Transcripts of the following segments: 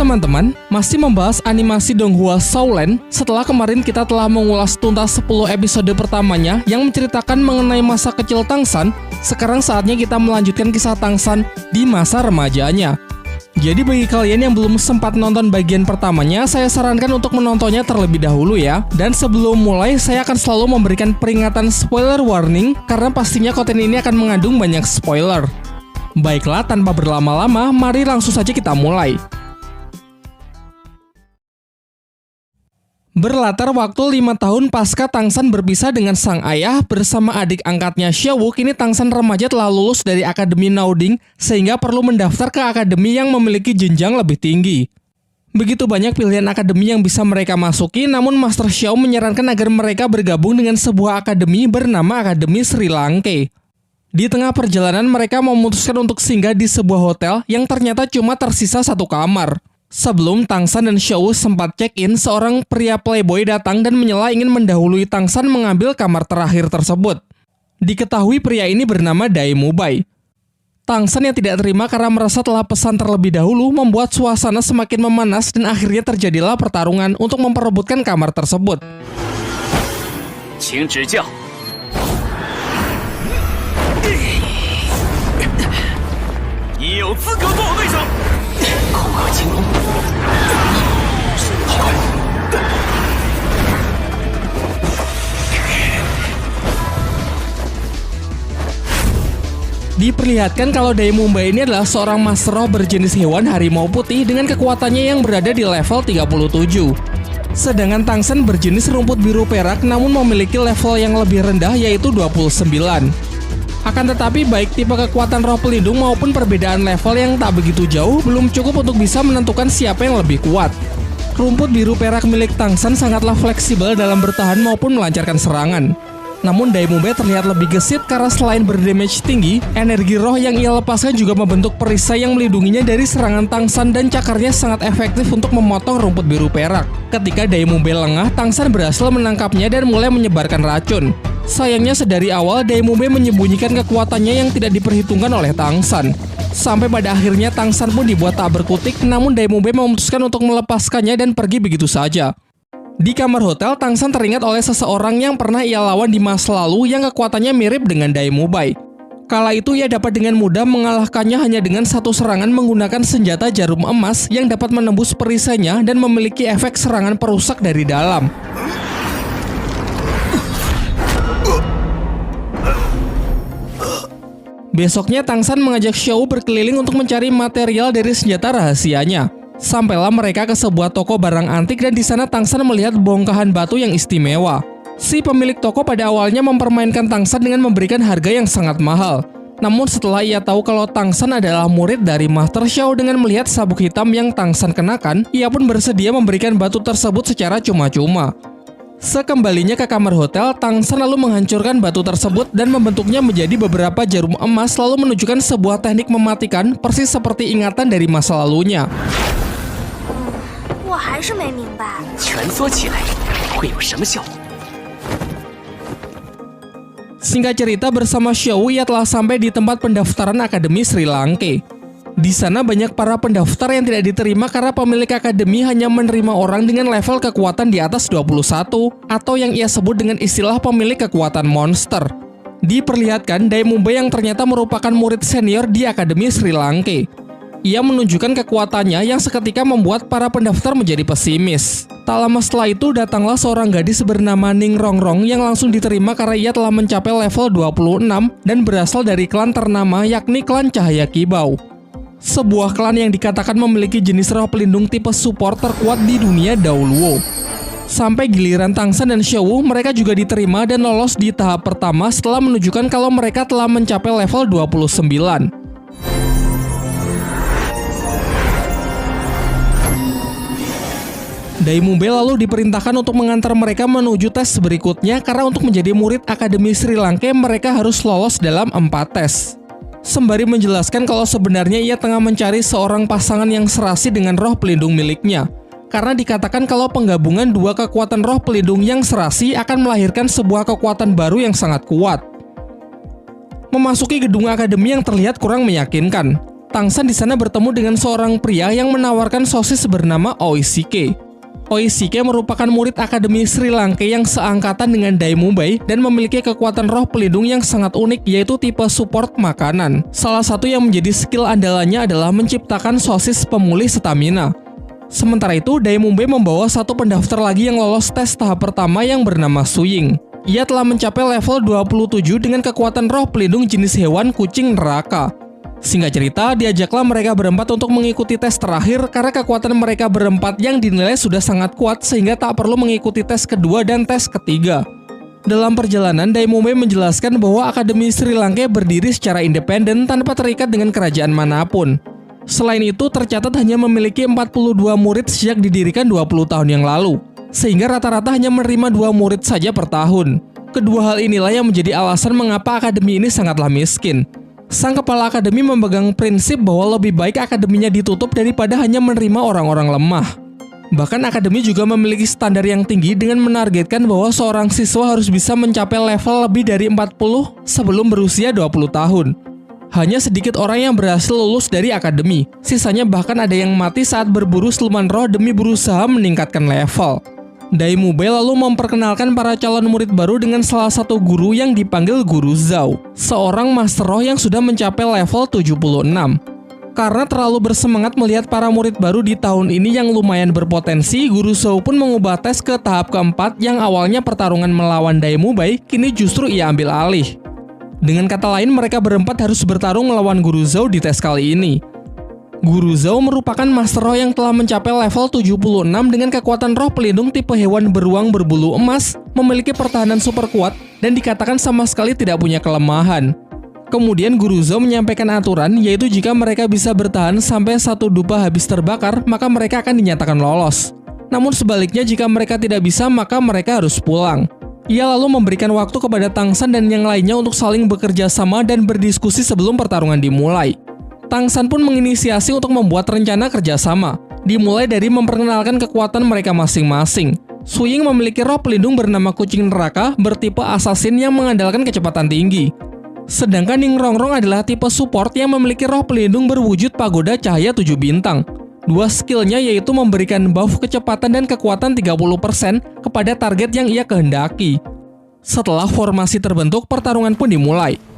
teman-teman, masih membahas animasi Donghua Shaolan. Setelah kemarin kita telah mengulas tuntas 10 episode pertamanya yang menceritakan mengenai masa kecil Tangshan, sekarang saatnya kita melanjutkan kisah Tangshan di masa remajanya. Jadi bagi kalian yang belum sempat nonton bagian pertamanya, saya sarankan untuk menontonnya terlebih dahulu ya. Dan sebelum mulai, saya akan selalu memberikan peringatan spoiler warning, karena pastinya konten ini akan mengandung banyak spoiler. Baiklah, tanpa berlama-lama, mari langsung saja kita mulai. Berlatar waktu 5 tahun pasca Tangshan berpisah dengan sang ayah bersama adik angkatnya Xiaowu, kini Tangshan remaja telah lulus dari Akademi Naoding sehingga perlu mendaftar ke akademi yang memiliki jenjang lebih tinggi. Begitu banyak pilihan akademi yang bisa mereka masuki, namun Master Xiao menyarankan agar mereka bergabung dengan sebuah akademi bernama Akademi Sri Lanka. Di tengah perjalanan mereka memutuskan untuk singgah di sebuah hotel yang ternyata cuma tersisa satu kamar. Sebelum Tangshan dan Xiaowu sempat check-in, seorang pria playboy datang dan menyela ingin mendahului Tangshan mengambil kamar terakhir tersebut. Diketahui pria ini bernama Dai Mubai. Tangshan yang tidak terima karena merasa telah pesan terlebih dahulu membuat suasana semakin memanas dan akhirnya terjadilah pertarungan untuk memperebutkan kamar tersebut. Diperlihatkan kalau Dai Mubai ini adalah seorang master roh berjenis hewan harimau putih dengan kekuatannya yang berada di level 37. Sedangkan Tangshan berjenis rumput biru perak namun memiliki level yang lebih rendah yaitu 29. Akan tetapi baik tipe kekuatan roh pelindung maupun perbedaan level yang tak begitu jauh belum cukup untuk bisa menentukan siapa yang lebih kuat. Rumput biru perak milik Tangshan sangatlah fleksibel dalam bertahan maupun melancarkan serangan. Namun Dai Mubai terlihat lebih gesit karena selain berdamage tinggi, energi roh yang ia lepaskan juga membentuk perisai yang melindunginya dari serangan Tangshan dan cakarnya sangat efektif untuk memotong rumput biru perak. Ketika Dai Mubai lengah, Tangshan berhasil menangkapnya dan mulai menyebarkan racun. Sayangnya sedari awal Dai Mubai menyembunyikan kekuatannya yang tidak diperhitungkan oleh Tangshan. Sampai pada akhirnya Tangshan pun dibuat tak berkutik, namun Dai Mubai memutuskan untuk melepaskannya dan pergi begitu saja. Di kamar hotel, Tangshan teringat oleh seseorang yang pernah ia lawan di masa lalu yang kekuatannya mirip dengan Dai Mubai. Kala itu ia dapat dengan mudah mengalahkannya hanya dengan satu serangan menggunakan senjata jarum emas yang dapat menembus perisainya dan memiliki efek serangan perusak dari dalam. Besoknya Tangshan mengajak Xiaowu berkeliling untuk mencari material dari senjata rahasianya. Sampailah mereka ke sebuah toko barang antik dan di sana Tangshan melihat bongkahan batu yang istimewa. Si pemilik toko pada awalnya mempermainkan Tangshan dengan memberikan harga yang sangat mahal. Namun setelah ia tahu kalau Tangshan adalah murid dari Master Xiao dengan melihat sabuk hitam yang Tangshan kenakan, ia pun bersedia memberikan batu tersebut secara cuma-cuma. Sekembalinya ke kamar hotel, Tangshan lalu menghancurkan batu tersebut dan membentuknya menjadi beberapa jarum emas lalu menunjukkan sebuah teknik mematikan persis seperti ingatan dari masa lalunya. Singkat cerita, bersama Xiaowu ia telah sampai di tempat pendaftaran Akademi Sri Lanka. Di sana banyak para pendaftar yang tidak diterima karena pemilik akademi hanya menerima orang dengan level kekuatan di atas 21 atau yang ia sebut dengan istilah pemilik kekuatan monster. Diperlihatkan Dai Mubai yang ternyata merupakan murid senior di Akademi Sri Lanka. Ia menunjukkan kekuatannya yang seketika membuat para pendaftar menjadi pesimis. Tak lama setelah itu datanglah seorang gadis bernama Ning Rongrong yang langsung diterima karena ia telah mencapai level 26 dan berasal dari klan ternama yakni klan Cahaya Kibau. Sebuah klan yang dikatakan memiliki jenis roh pelindung tipe support terkuat di dunia Daoluo. Sampai giliran Tangshan dan Xiaowu, mereka juga diterima dan lolos di tahap pertama setelah menunjukkan kalau mereka telah mencapai level 29. Dai Mubai lalu diperintahkan untuk mengantar mereka menuju tes berikutnya karena untuk menjadi murid Akademi Sri Lanka mereka harus lolos dalam 4 tes. Sembari menjelaskan kalau sebenarnya ia tengah mencari seorang pasangan yang serasi dengan roh pelindung miliknya. Karena dikatakan kalau penggabungan dua kekuatan roh pelindung yang serasi akan melahirkan sebuah kekuatan baru yang sangat kuat. Memasuki gedung akademi yang terlihat kurang meyakinkan. Tangsan di sana bertemu dengan seorang pria yang menawarkan sosis bernama Oishike. Oishike merupakan murid Akademi Sri Lanka yang seangkatan dengan Daimubei dan memiliki kekuatan roh pelindung yang sangat unik, yaitu tipe support makanan. Salah satu yang menjadi skill andalannya adalah menciptakan sosis pemulih stamina. Sementara itu, Daimubei membawa satu pendaftar lagi yang lolos tes tahap pertama yang bernama Suying. Ia telah mencapai level 27 dengan kekuatan roh pelindung jenis hewan kucing neraka. Singkat cerita, diajaklah mereka berempat untuk mengikuti tes terakhir karena kekuatan mereka berempat yang dinilai sudah sangat kuat sehingga tak perlu mengikuti tes kedua dan tes ketiga. Dalam perjalanan, Daimubei menjelaskan bahwa Akademi Sri Lanka berdiri secara independen tanpa terikat dengan kerajaan manapun. Selain itu, tercatat hanya memiliki 42 murid sejak didirikan 20 tahun yang lalu, sehingga rata-rata hanya menerima 2 murid saja per tahun. Kedua hal inilah yang menjadi alasan mengapa akademi ini sangatlah miskin. Sang kepala akademi memegang prinsip bahwa lebih baik akademinya ditutup daripada hanya menerima orang-orang lemah. Bahkan akademi juga memiliki standar yang tinggi dengan menargetkan bahwa seorang siswa harus bisa mencapai level lebih dari 40 sebelum berusia 20 tahun. Hanya sedikit orang yang berhasil lulus dari akademi, sisanya bahkan ada yang mati saat berburu siluman roh demi berusaha meningkatkan level. Daimubei lalu memperkenalkan para calon murid baru dengan salah satu guru yang dipanggil Guru Zhao, seorang master roh yang sudah mencapai level 76. Karena terlalu bersemangat melihat para murid baru di tahun ini yang lumayan berpotensi, Guru Zhao pun mengubah tes ke tahap keempat yang awalnya pertarungan melawan Daimubei, kini justru ia ambil alih. Dengan kata lain, mereka berempat harus bertarung melawan Guru Zhao di tes kali ini. Guru Zhao merupakan master roh yang telah mencapai level 76 dengan kekuatan roh pelindung tipe hewan beruang berbulu emas, memiliki pertahanan super kuat, dan dikatakan sama sekali tidak punya kelemahan. Kemudian Guru Zhao menyampaikan aturan, yaitu jika mereka bisa bertahan sampai satu dupa habis terbakar, maka mereka akan dinyatakan lolos. Namun sebaliknya, jika mereka tidak bisa, maka mereka harus pulang. Ia lalu memberikan waktu kepada Tangsan dan yang lainnya untuk saling bekerja sama dan berdiskusi sebelum pertarungan dimulai. Tangsan pun menginisiasi untuk membuat rencana kerjasama, dimulai dari memperkenalkan kekuatan mereka masing-masing. Suying memiliki roh pelindung bernama kucing neraka bertipe assassin yang mengandalkan kecepatan tinggi. Sedangkan Ning Rongrong adalah tipe support yang memiliki roh pelindung berwujud pagoda cahaya 7 bintang. Dua skillnya yaitu memberikan buff kecepatan dan kekuatan 30% kepada target yang ia kehendaki. Setelah formasi terbentuk, pertarungan pun dimulai.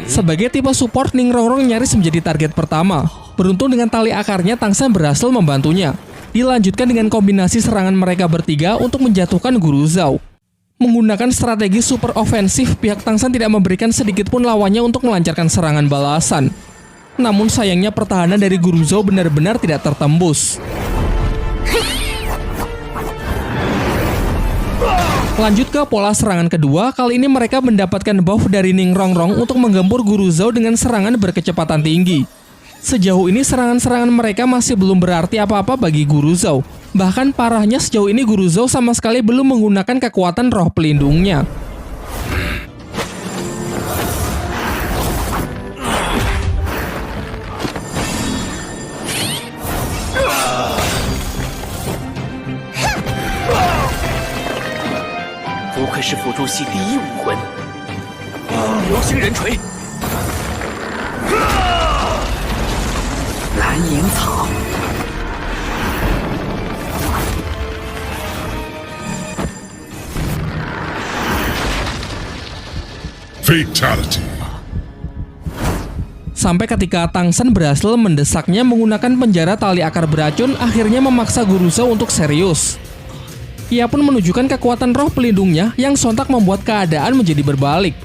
Sebagai tipe support, Ning Rongrong nyaris menjadi target pertama. Beruntung dengan tali akarnya, Tangsan berhasil membantunya. Dilanjutkan dengan kombinasi serangan mereka bertiga untuk menjatuhkan Guru Zhao. Menggunakan strategi super ofensif, pihak Tangsan tidak memberikan sedikit pun lawannya untuk melancarkan serangan balasan. Namun sayangnya pertahanan dari Guru Zhao benar-benar tidak tertembus. Lanjut ke pola serangan kedua, kali ini mereka mendapatkan buff dari Ning Rongrong untuk menggempur Guru Zhao dengan serangan berkecepatan tinggi. Sejauh ini serangan-serangan mereka masih belum berarti apa-apa bagi Guru Zhao. Bahkan parahnya sejauh ini Guru Zhao sama sekali belum menggunakan kekuatan roh pelindungnya. Fatality. Sampai ketika Tangsan berhasil mendesaknya menggunakan penjara tali akar beracun, akhirnya memaksa Guru Zhao untuk serius. Ia pun menunjukkan kekuatan roh pelindungnya yang sontak membuat keadaan menjadi berbalik.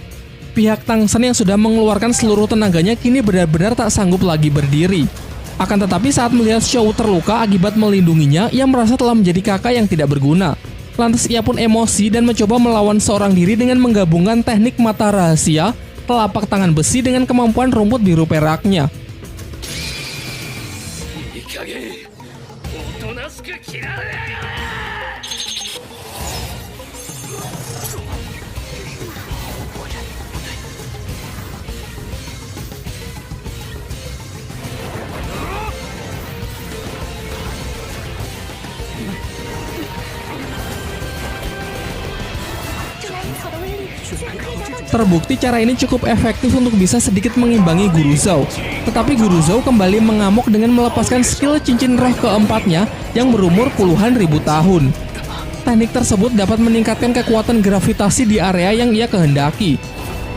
Pihak Tangsan yang sudah mengeluarkan seluruh tenaganya kini benar-benar tak sanggup lagi berdiri. Akan tetapi saat melihat Xiao terluka akibat melindunginya, ia merasa telah menjadi kakak yang tidak berguna. Lantas ia pun emosi dan mencoba melawan seorang diri dengan menggabungkan teknik mata rahasia, telapak tangan besi dengan kemampuan rumput biru peraknya. Terbukti cara ini cukup efektif untuk bisa sedikit mengimbangi Guru Zhou. Tetapi Guru Zhou kembali mengamuk dengan melepaskan skill cincin roh keempatnya yang berumur puluhan ribu tahun. Teknik tersebut dapat meningkatkan kekuatan gravitasi di area yang ia kehendaki.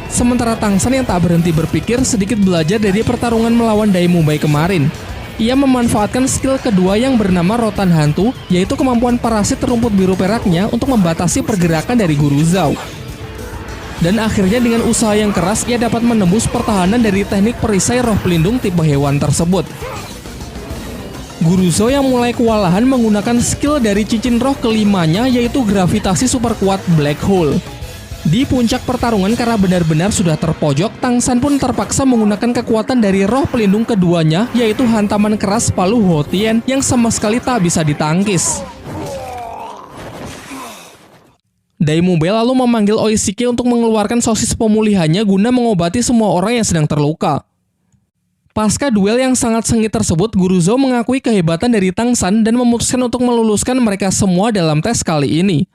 Sementara Tang San yang tak berhenti berpikir sedikit belajar dari pertarungan melawan Dai Mumbai kemarin. Ia memanfaatkan skill kedua yang bernama Rotan Hantu, yaitu kemampuan parasit rumput biru peraknya untuk membatasi pergerakan dari Guru Zhou. Dan akhirnya dengan usaha yang keras, ia dapat menembus pertahanan dari teknik perisai roh pelindung tipe hewan tersebut. Guru Zhou yang mulai kewalahan menggunakan skill dari cincin roh kelimanya, yaitu gravitasi super kuat Black Hole. Di puncak pertarungan karena benar-benar sudah terpojok, Tang San pun terpaksa menggunakan kekuatan dari roh pelindung keduanya, yaitu hantaman keras palu Hotien yang sama sekali tak bisa ditangkis. Dai Mumbai lalu memanggil Oishike untuk mengeluarkan sosis pemulihannya guna mengobati semua orang yang sedang terluka. Pasca duel yang sangat sengit tersebut, Guru Zhou mengakui kehebatan dari Tang San dan memutuskan untuk meluluskan mereka semua dalam tes kali ini.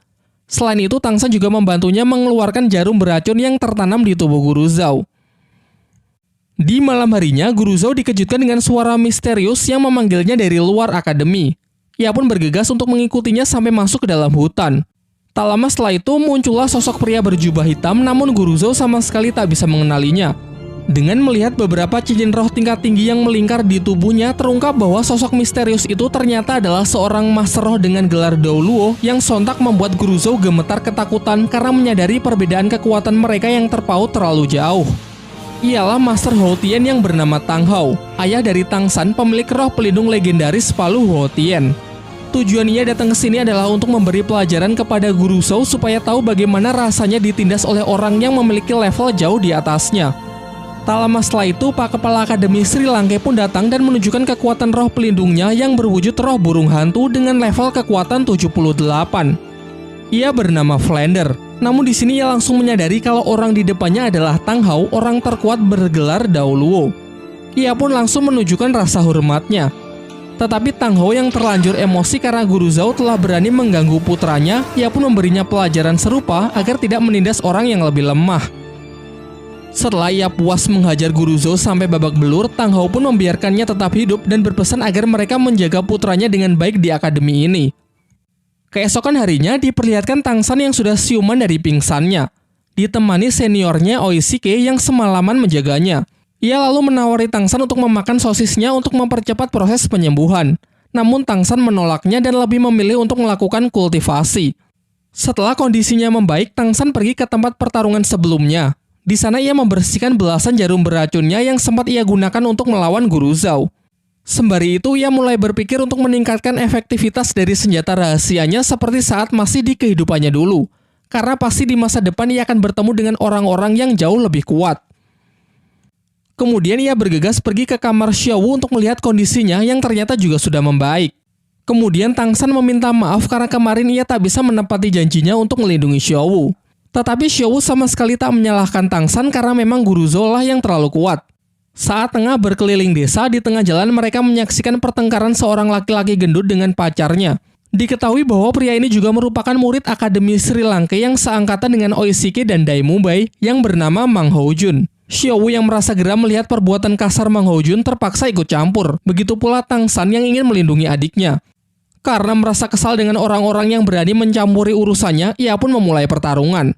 Selain itu, Tang San juga membantunya mengeluarkan jarum beracun yang tertanam di tubuh Guru Zhou. Di malam harinya, Guru Zhou dikejutkan dengan suara misterius yang memanggilnya dari luar akademi. Ia pun bergegas untuk mengikutinya sampai masuk ke dalam hutan. Tak lama setelah itu, muncullah sosok pria berjubah hitam, namun Guru Zhou sama sekali tak bisa mengenalinya. Dengan melihat beberapa cincin roh tingkat tinggi yang melingkar di tubuhnya, terungkap bahwa sosok misterius itu ternyata adalah seorang master roh dengan gelar Dao Luo yang sontak membuat Guru Zhou gemetar ketakutan karena menyadari perbedaan kekuatan mereka yang terpaut terlalu jauh. Ialah Master Hotien yang bernama Tang Hao, ayah dari Tang San, pemilik roh pelindung legendaris palu Hotien. Tujuan ia datang ke sini adalah untuk memberi pelajaran kepada Guru Zhou supaya tahu bagaimana rasanya ditindas oleh orang yang memiliki level jauh di atasnya. Tak lama setelah itu, Pak Kepala Akademi Sri Lanka pun datang dan menunjukkan kekuatan roh pelindungnya yang berwujud roh burung hantu dengan level kekuatan 78. Ia bernama Flander. Namun di sini ia langsung menyadari kalau orang di depannya adalah Tang Hao, orang terkuat bergelar Dao Luo. Ia pun langsung menunjukkan rasa hormatnya. Tetapi Tang Hao yang terlanjur emosi karena Guru Zhou telah berani mengganggu putranya, ia pun memberinya pelajaran serupa agar tidak menindas orang yang lebih lemah. Setelah ia puas menghajar Guru Zhou sampai babak belur, Tang Hao pun membiarkannya tetap hidup dan berpesan agar mereka menjaga putranya dengan baik di akademi ini. Keesokan harinya diperlihatkan Tang San yang sudah siuman dari pingsannya, ditemani seniornya Oishike yang semalaman menjaganya. Ia lalu menawari Tang San untuk memakan sosisnya untuk mempercepat proses penyembuhan. Namun Tang San menolaknya dan lebih memilih untuk melakukan kultivasi. Setelah kondisinya membaik, Tang San pergi ke tempat pertarungan sebelumnya. Di sana ia membersihkan belasan jarum beracunnya yang sempat ia gunakan untuk melawan Guru Zhou. Sembari itu, ia mulai berpikir untuk meningkatkan efektivitas dari senjata rahasianya seperti saat masih di kehidupannya dulu. Karena pasti di masa depan ia akan bertemu dengan orang-orang yang jauh lebih kuat. Kemudian ia bergegas pergi ke kamar Xiao Wu untuk melihat kondisinya yang ternyata juga sudah membaik. Kemudian Tang San meminta maaf karena kemarin ia tak bisa menepati janjinya untuk melindungi Xiao Wu. Tetapi Xiao Wu sama sekali tak menyalahkan Tang San karena memang Guru Zhou lah yang terlalu kuat. Saat tengah berkeliling desa, di tengah jalan mereka menyaksikan pertengkaran seorang laki-laki gendut dengan pacarnya. Diketahui bahwa pria ini juga merupakan murid Akademi Sri Lanka yang seangkatan dengan Oishike dan Dai Mumbai yang bernama Mang Hao Jun. Xiao Wu yang merasa geram melihat perbuatan kasar Mang Hao Jun terpaksa ikut campur. Begitu pula Tang San yang ingin melindungi adiknya. Karena merasa kesal dengan orang-orang yang berani mencampuri urusannya, ia pun memulai pertarungan.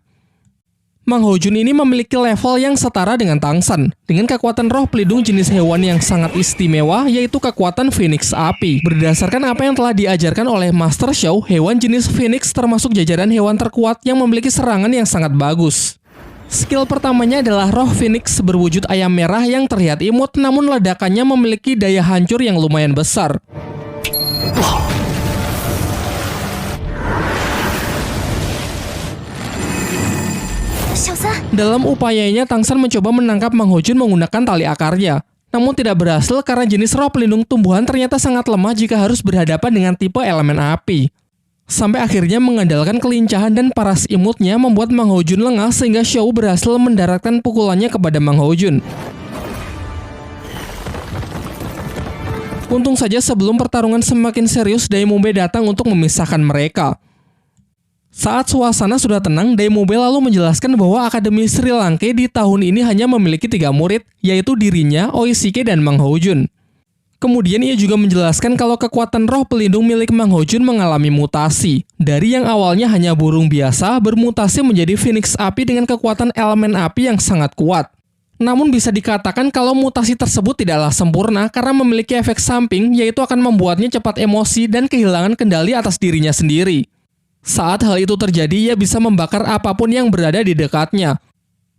Mang Hao Jun ini memiliki level yang setara dengan Tang San, dengan kekuatan roh pelindung jenis hewan yang sangat istimewa, yaitu kekuatan Phoenix Api. Berdasarkan apa yang telah diajarkan oleh Master Xiao, hewan jenis Phoenix termasuk jajaran hewan terkuat yang memiliki serangan yang sangat bagus. Skill pertamanya adalah roh Phoenix berwujud ayam merah yang terlihat imut, namun ledakannya memiliki daya hancur yang lumayan besar. Dalam upayanya, Tang San mencoba menangkap Mang Hao Jun menggunakan tali akarnya. Namun tidak berhasil karena jenis roh pelindung tumbuhan ternyata sangat lemah jika harus berhadapan dengan tipe elemen api. Sampai akhirnya mengandalkan kelincahan dan paras imutnya membuat Mang Hao Jun lengah sehingga Xiao Wu berhasil mendaratkan pukulannya kepada Mang Hao Jun. Untung saja sebelum pertarungan semakin serius, Dai Mumbai datang untuk memisahkan mereka. Saat suasana sudah tenang, Daemube lalu menjelaskan bahwa Akademi Sri Lanka di tahun ini hanya memiliki 3 murid, yaitu dirinya, Oishike, dan Mang Hojun. Kemudian ia juga menjelaskan kalau kekuatan roh pelindung milik Mang Hojun mengalami mutasi. Dari yang awalnya hanya burung biasa, bermutasi menjadi Phoenix api dengan kekuatan elemen api yang sangat kuat. Namun bisa dikatakan kalau mutasi tersebut tidaklah sempurna karena memiliki efek samping, yaitu akan membuatnya cepat emosi dan kehilangan kendali atas dirinya sendiri. Saat hal itu terjadi, ia bisa membakar apapun yang berada di dekatnya.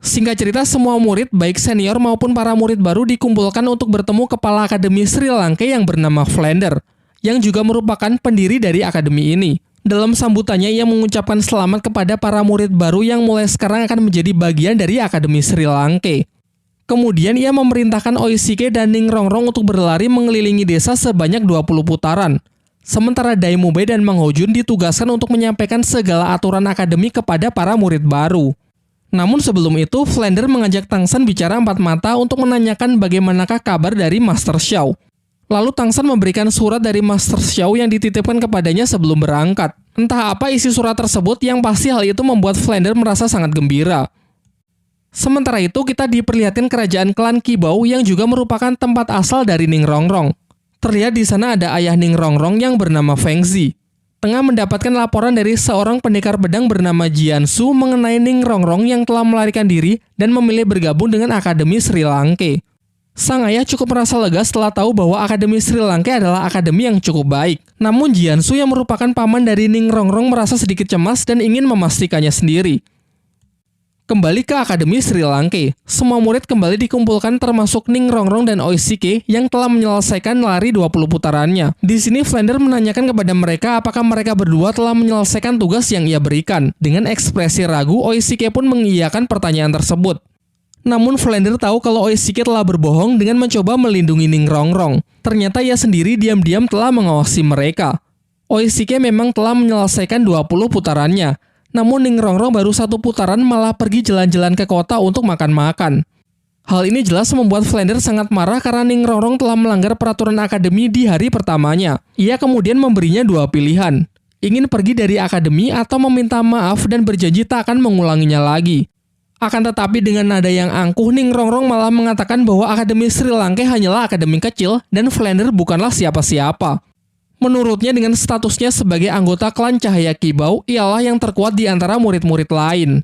Singkat cerita, semua murid, baik senior maupun para murid baru dikumpulkan untuk bertemu Kepala Akademi Sri Lanka yang bernama Flander, yang juga merupakan pendiri dari akademi ini. Dalam sambutannya, ia mengucapkan selamat kepada para murid baru yang mulai sekarang akan menjadi bagian dari Akademi Sri Lanka. Kemudian ia memerintahkan Oishike dan Ningrongrong untuk berlari mengelilingi desa sebanyak 20 putaran. Sementara Daemube dan Mang Hojun ditugaskan untuk menyampaikan segala aturan akademi kepada para murid baru. Namun sebelum itu, Flander mengajak Tangsan bicara 4 mata untuk menanyakan bagaimanakah kabar dari Master Xiao. Lalu Tangsan memberikan surat dari Master Xiao yang dititipkan kepadanya sebelum berangkat. Entah apa isi surat tersebut, yang pasti hal itu membuat Flander merasa sangat gembira. Sementara itu, kita diperlihatkan kerajaan klan Qibao yang juga merupakan tempat asal dari Ningrongrong. Terlihat di sana ada ayah Ningrongrong yang bernama Feng Zi. Tengah mendapatkan laporan dari seorang pendekar pedang bernama Jiansu mengenai Ningrongrong yang telah melarikan diri dan memilih bergabung dengan Akademi Sri Lanka. Sang ayah cukup merasa lega setelah tahu bahwa Akademi Sri Lanka adalah akademi yang cukup baik. Namun Jiansu yang merupakan paman dari Ningrongrong merasa sedikit cemas dan ingin memastikannya sendiri. Kembali ke Akademi Sri Lanka, semua murid kembali dikumpulkan termasuk Ningrongrong dan Oishike yang telah menyelesaikan lari 20 putarannya. Di sini Flander menanyakan kepada mereka apakah mereka berdua telah menyelesaikan tugas yang ia berikan. Dengan ekspresi ragu, Oishike pun mengiyakan pertanyaan tersebut. Namun Flander tahu kalau Oishike telah berbohong dengan mencoba melindungi Ningrongrong. Ternyata ia sendiri diam-diam telah mengawasi mereka. Oishike memang telah menyelesaikan 20 putarannya. Namun Ningrongrong baru 1 putaran malah pergi jalan-jalan ke kota untuk makan-makan. Hal ini jelas membuat Flander sangat marah karena Ningrongrong telah melanggar peraturan akademi di hari pertamanya. Ia kemudian memberinya 2 pilihan. Ingin pergi dari akademi atau meminta maaf dan berjanji tak akan mengulanginya lagi. Akan tetapi dengan nada yang angkuh, Ningrongrong malah mengatakan bahwa Akademi Sri Lanka hanyalah akademi kecil dan Flander bukanlah siapa-siapa. Menurutnya dengan statusnya sebagai anggota klan Cahaya Qibao, ialah yang terkuat di antara murid-murid lain.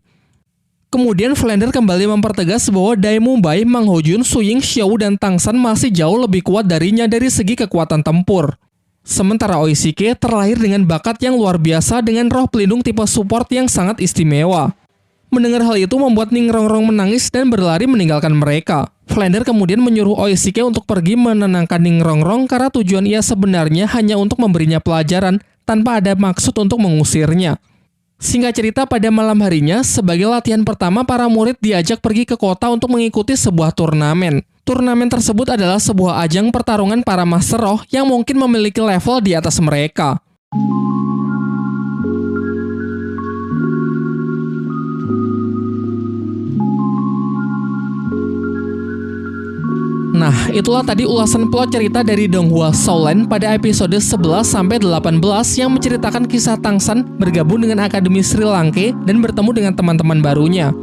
Kemudian Flander kembali mempertegas bahwa Daemube, Mang Hojun, Su Ying, Xiao, dan Tangsan masih jauh lebih kuat darinya dari segi kekuatan tempur. Sementara Oishike terlahir dengan bakat yang luar biasa dengan roh pelindung tipe support yang sangat istimewa. Mendengar hal itu membuat Ningrongrong menangis dan berlari meninggalkan mereka. Flander kemudian menyuruh Oishike untuk pergi menenangkan Ningrongrong karena tujuan ia sebenarnya hanya untuk memberinya pelajaran tanpa ada maksud untuk mengusirnya. Singkat cerita, pada malam harinya, sebagai latihan pertama, para murid diajak pergi ke kota untuk mengikuti sebuah turnamen. Turnamen tersebut adalah sebuah ajang pertarungan para Master Roh yang mungkin memiliki level di atas mereka. Nah, itulah tadi ulasan plot cerita dari Donghua Shaolin pada episode 11-18 yang menceritakan kisah Tangsan bergabung dengan Akademi Sri Lanka dan bertemu dengan teman-teman barunya.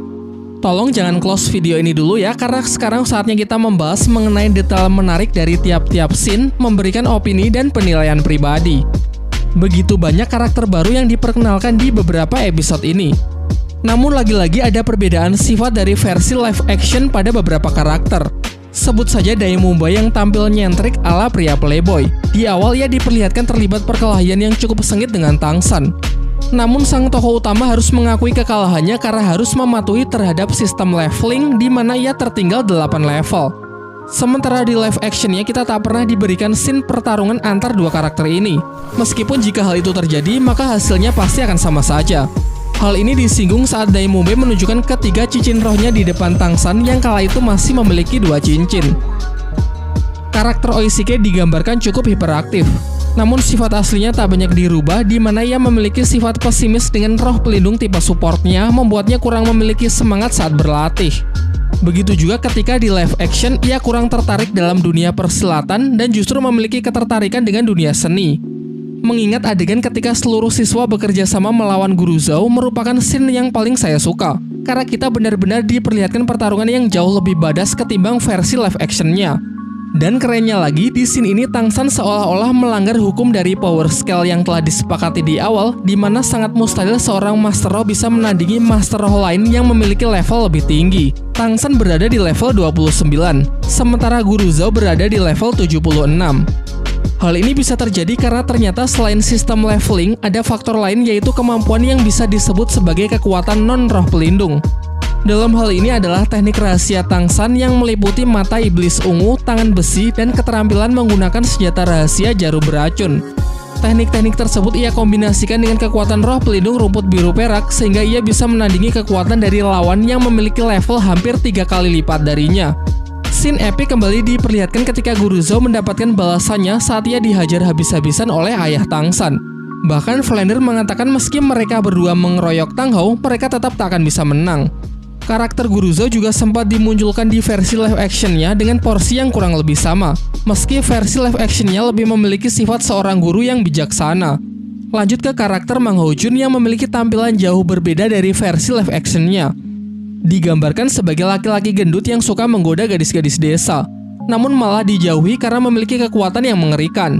Tolong jangan close video ini dulu ya, karena sekarang saatnya kita membahas mengenai detail menarik dari tiap-tiap scene, memberikan opini dan penilaian pribadi. Begitu banyak karakter baru yang diperkenalkan di beberapa episode ini. Namun lagi-lagi ada perbedaan sifat dari versi live action pada beberapa karakter. Sebut saja Daemube yang tampil nyentrik ala pria playboy. Di awal ia diperlihatkan terlibat perkelahian yang cukup sengit dengan Tangsan. Namun sang tokoh utama harus mengakui kekalahannya karena harus mematuhi terhadap sistem leveling di mana ia tertinggal 8 level. Sementara di live actionnya kita tak pernah diberikan scene pertarungan antar dua karakter ini. Meskipun jika hal itu terjadi, maka hasilnya pasti akan sama saja. Hal ini disinggung saat Daemube menunjukkan ketiga cincin rohnya di depan Tangsan yang kala itu masih memiliki 2 cincin. Karakter Oishike digambarkan cukup hiperaktif, namun sifat aslinya tak banyak dirubah di mana ia memiliki sifat pesimis dengan roh pelindung tipe supportnya membuatnya kurang memiliki semangat saat berlatih. Begitu juga ketika di live action ia kurang tertarik dalam dunia persilatan dan justru memiliki ketertarikan dengan dunia seni. Mengingat adegan ketika seluruh siswa bekerja sama melawan Guru Zhao merupakan scene yang paling saya suka, karena kita benar-benar diperlihatkan pertarungan yang jauh lebih badas ketimbang versi live actionnya. Dan kerennya lagi, di scene ini Tang San seolah-olah melanggar hukum dari power scale yang telah disepakati di awal, di mana sangat mustahil seorang Master Roh bisa menandingi Master Roh lain yang memiliki level lebih tinggi. Tang San berada di level 29, sementara Guru Zhao berada di level 76. Hal ini bisa terjadi karena ternyata selain sistem leveling, ada faktor lain yaitu kemampuan yang bisa disebut sebagai kekuatan non-roh pelindung. Dalam hal ini adalah teknik rahasia Tang San yang meliputi mata iblis ungu, tangan besi, dan keterampilan menggunakan senjata rahasia jarum beracun. Teknik-teknik tersebut ia kombinasikan dengan kekuatan roh pelindung rumput biru perak sehingga ia bisa menandingi kekuatan dari lawan yang memiliki level hampir 3 kali lipat darinya. Scene epic kembali diperlihatkan ketika Guru Zhao mendapatkan balasannya saat ia dihajar habis-habisan oleh ayah Tang San. Bahkan Flander mengatakan meski mereka berdua mengeroyok Tang Hao, mereka tetap tak akan bisa menang. Karakter Guru Zhao juga sempat dimunculkan di versi live actionnya dengan porsi yang kurang lebih sama, meski versi live actionnya lebih memiliki sifat seorang guru yang bijaksana. Lanjut ke karakter Mang Hao Jun yang memiliki tampilan jauh berbeda dari versi live actionnya. Digambarkan sebagai laki-laki gendut yang suka menggoda gadis-gadis desa, namun malah dijauhi karena memiliki kekuatan yang mengerikan.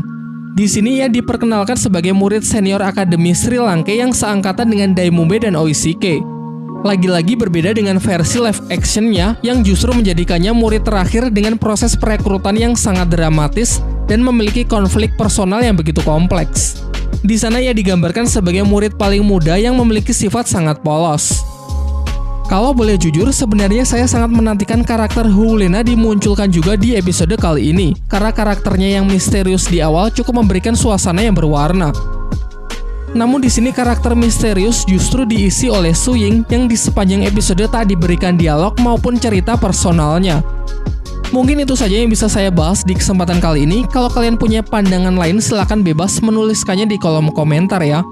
Di sini ia diperkenalkan sebagai murid senior Akademi Sri Lanka yang seangkatan dengan Daimumbe dan Oishike. Lagi-lagi berbeda dengan versi live actionnya yang justru menjadikannya murid terakhir dengan proses perekrutan yang sangat dramatis dan memiliki konflik personal yang begitu kompleks. Di sana ia digambarkan sebagai murid paling muda yang memiliki sifat sangat polos. Kalau boleh jujur, sebenarnya saya sangat menantikan karakter Hu Lena dimunculkan juga di episode kali ini, karena karakternya yang misterius di awal cukup memberikan suasana yang berwarna. Namun di sini karakter misterius justru diisi oleh Su Ying yang di sepanjang episode tak diberikan dialog maupun cerita personalnya. Mungkin itu saja yang bisa saya bahas di kesempatan kali ini. Kalau kalian punya pandangan lain silahkan bebas menuliskannya di kolom komentar ya.